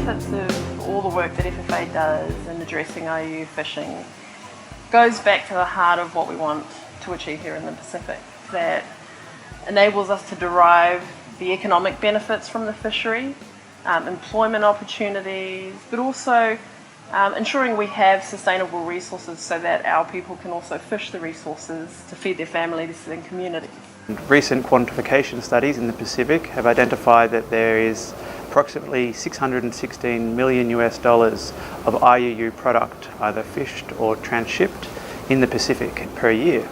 benefits of all the work that FFA does in addressing IUU fishing goes back to the heart of what we want to achieve here in the Pacific. That enables us to derive the economic benefits from the fishery, employment opportunities, but also ensuring we have sustainable resources so that our people can also fish the resources to feed their families and communities. Recent quantification studies in the Pacific have identified that there is approximately $616 million of IUU product either fished or transshipped in the Pacific per year.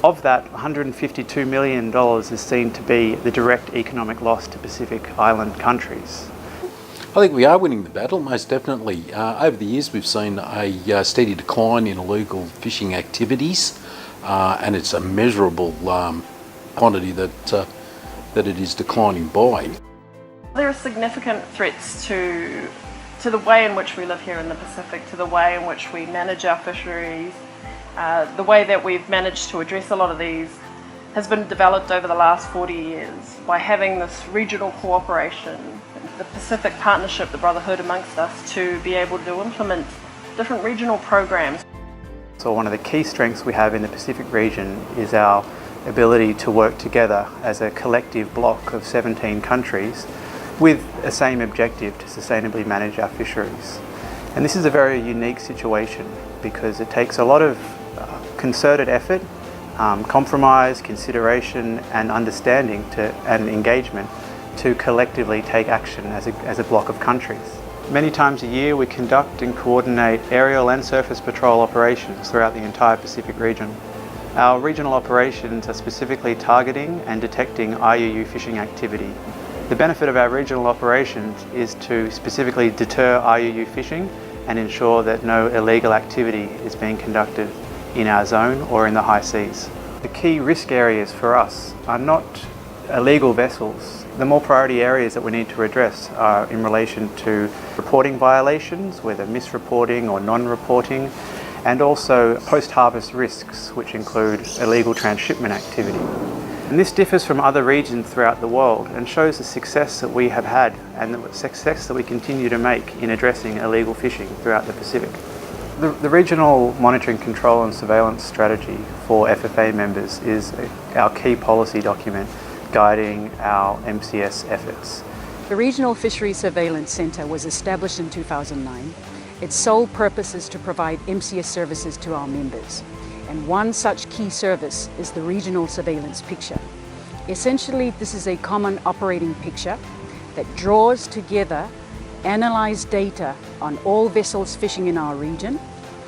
Of that, $152 million is seen to be the direct economic loss to Pacific Island countries. I think we are winning the battle, most definitely. Over the years we've seen a steady decline in illegal fishing activities, and it's a measurable quantity that it is declining by. There are significant threats to the way in which we live here in the Pacific, to the way in which we manage our fisheries. The way that we've managed to address a lot of these has been developed over the last 40 years by having this regional cooperation, the Pacific Partnership, the brotherhood amongst us, to be able to implement different regional programs. So one of the key strengths we have in the Pacific region is our ability to work together as a collective bloc of 17 countries with a same objective to sustainably manage our fisheries. And this is a very unique situation because it takes a lot of concerted effort, compromise, consideration and understanding and engagement to collectively take action as a bloc of countries. Many times a year we conduct and coordinate aerial and surface patrol operations throughout the entire Pacific region. Our regional operations are specifically targeting and detecting IUU fishing activity. The benefit of our regional operations is to specifically deter IUU fishing and ensure that no illegal activity is being conducted in our zone or in the high seas. The key risk areas for us are not illegal vessels. The more priority areas that we need to address are in relation to reporting violations, whether misreporting or non-reporting, and also post-harvest risks, which include illegal transshipment activity. And this differs from other regions throughout the world and shows the success that we have had and the success that we continue to make in addressing illegal fishing throughout the Pacific. The Regional Monitoring, Control and Surveillance Strategy for FFA members is our key policy document guiding our MCS efforts. The Regional Fisheries Surveillance Centre was established in 2009. Its sole purpose is to provide MCS services to our members. And one such key service is the Regional Surveillance Picture. Essentially, this is a common operating picture that draws together analysed data on all vessels fishing in our region.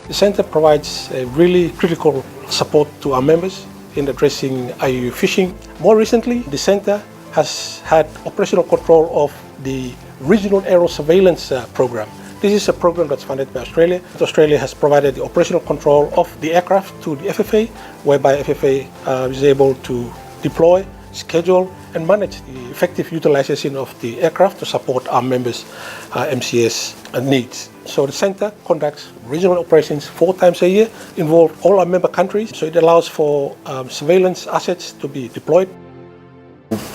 The Centre provides a really critical support to our members in addressing IUU fishing. More recently, the Centre has had operational control of the Regional Aerial Surveillance Program. This is a program that's funded by Australia. Australia has provided the operational control of the aircraft to the FFA, whereby FFA is able to deploy, schedule and manage the effective utilization of the aircraft to support our members' MCS needs. So the Centre conducts regional operations 4 times a year, involve all our member countries, so it allows for surveillance assets to be deployed.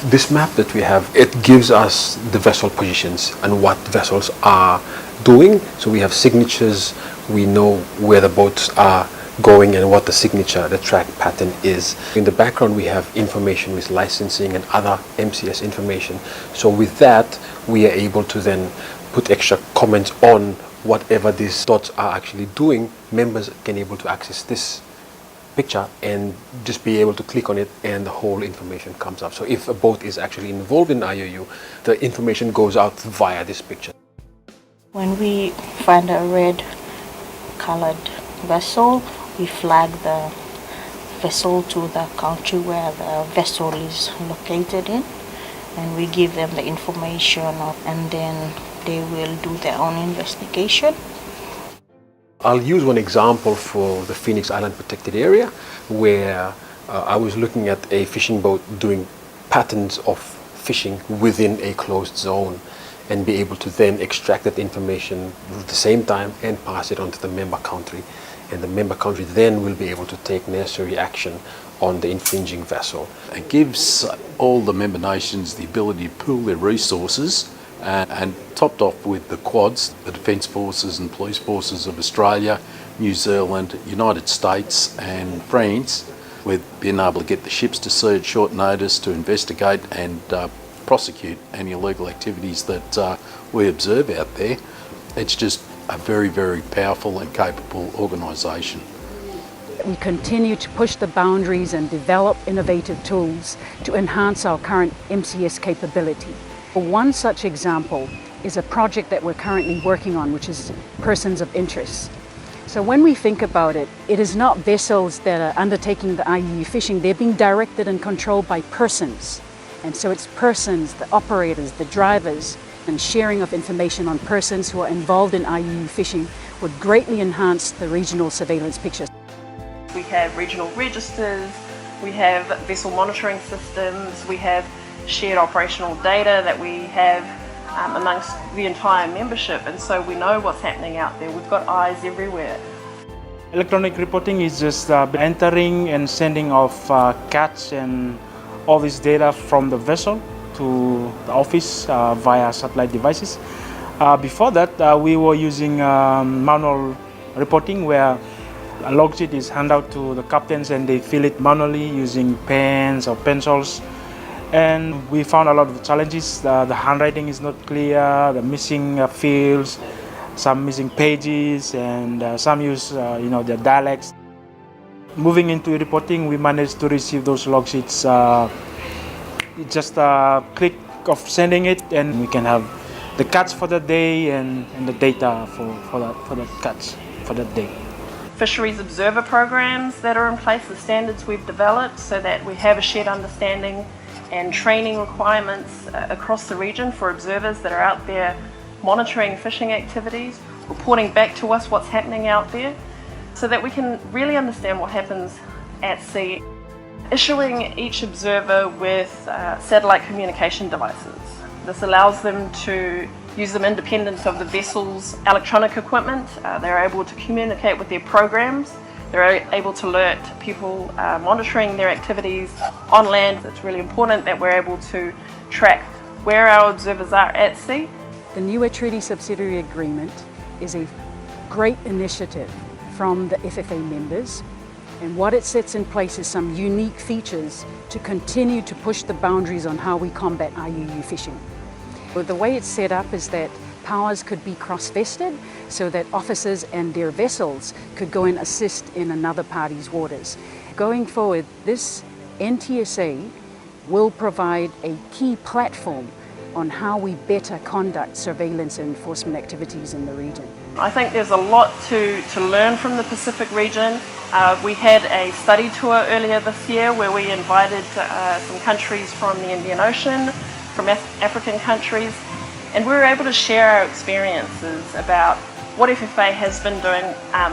This map that we have, it gives us the vessel positions and what vessels are doing. So we have signatures, we know where the boats are going and what the signature, the track pattern is. In the background we have information with licensing and other MCS information. So with that we are able to then put extra comments on whatever these dots are actually doing. Members can able to access this picture and just be able to click on it and the whole information comes up. So if a boat is actually involved in IUU, the information goes out via this picture. When we find a red colored vessel, we flag the vessel to the country where the vessel is located in, and we give them the information and then they will do their own investigation. I'll use one example for the Phoenix Island protected area where I was looking at a fishing boat doing patterns of fishing within a closed zone and be able to then extract that information at the same time and pass it on to the member country. And the member country then will be able to take necessary action on the infringing vessel. It gives all the member nations the ability to pool their resources and topped off with the quads, the Defence Forces and Police Forces of Australia, New Zealand, United States and France. We've been able to get the ships to sea at short notice to investigate and prosecute any illegal activities that we observe out there. It's just a very, very powerful and capable organisation. We continue to push the boundaries and develop innovative tools to enhance our current MCS capability. One such example is a project that we're currently working on, which is persons of interest. So when we think about it, it is not vessels that are undertaking the IUU fishing, they're being directed and controlled by persons. And so it's persons, the operators, the drivers, and sharing of information on persons who are involved in IUU fishing would greatly enhance the regional surveillance picture. We have regional registers, we have vessel monitoring systems, we have shared operational data that we have amongst the entire membership, and so we know what's happening out there. We've got eyes everywhere. Electronic reporting is just entering and sending of catch and all this data from the vessel to the office via satellite devices. Before that, we were using manual reporting where a log sheet is handed out to the captains and they fill it manually using pens or pencils. And we found a lot of challenges. The handwriting is not clear, the missing fields, some missing pages, and some use their dialects. Moving into reporting, we managed to receive those log sheets. Just a click of sending it, and we can have the catch for the day and the data for that catch for that day. Fisheries observer programs that are in place, the standards we've developed so that we have a shared understanding and training requirements across the region for observers that are out there monitoring fishing activities, reporting back to us what's happening out there so that we can really understand what happens at sea. Issuing each observer with satellite communication devices. This allows them to use them independent of the vessel's electronic equipment. They're able to communicate with their programs. They're able to alert people monitoring their activities on land. It's really important that we're able to track where our observers are at sea. The Niue Treaty Subsidiary Agreement is a great initiative from the FFA members, and what it sets in place is some unique features to continue to push the boundaries on how we combat IUU fishing. The way it's set up is that powers could be cross-vested so that officers and their vessels could go and assist in another party's waters. Going forward, this NTSA will provide a key platform on how we better conduct surveillance and enforcement activities in the region. I think there's a lot to learn from the Pacific region. We had a study tour earlier this year where we invited some countries from the Indian Ocean, from African countries, and we were able to share our experiences about what FFA has been doing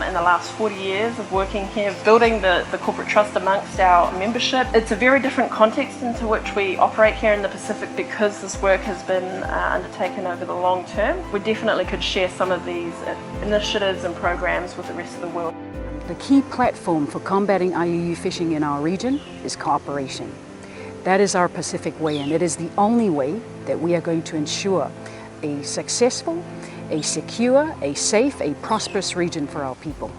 in the last 40 years of working here, building the corporate trust amongst our membership. It's a very different context into which we operate here in the Pacific because this work has been undertaken over the long term. We definitely could share some of these initiatives and programs with the rest of the world. The key platform for combating IUU fishing in our region is cooperation. That is our Pacific way, and it is the only way that we are going to ensure a successful, a secure, a safe, a prosperous region for our people.